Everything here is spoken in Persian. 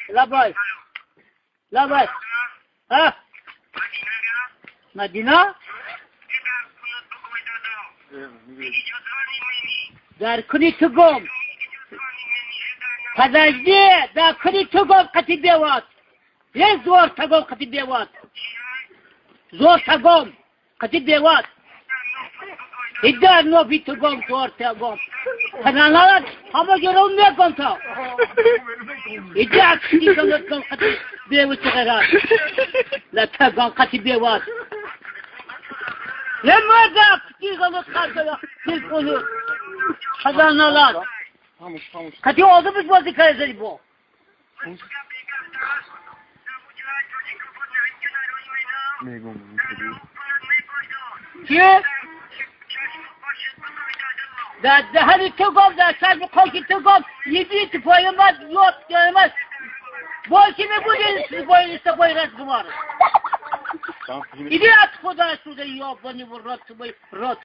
لبای لبای ها مدینه در کنی تو گم подожди در کنی تو گم قطی بیواد یه زور تگم قطی بیواد زور تگم قطی بیواد ایدار نوبی تو گم زور تگم پناهان همه جرم میکن تا ایدار کنی تو گم قطی بیواد چقدر لطگم قطی بیواد یه مرد قطی غلط خواهد تلفونو پناهان قطی آدم بس بازی کرده با چیه؟ در دهنی تو گم در سر خاکی تو گم یدی تو پای ما یاد گرمت باشی نبودی باید استفای رد گماره ایدی از خدا شده یا بانی و رد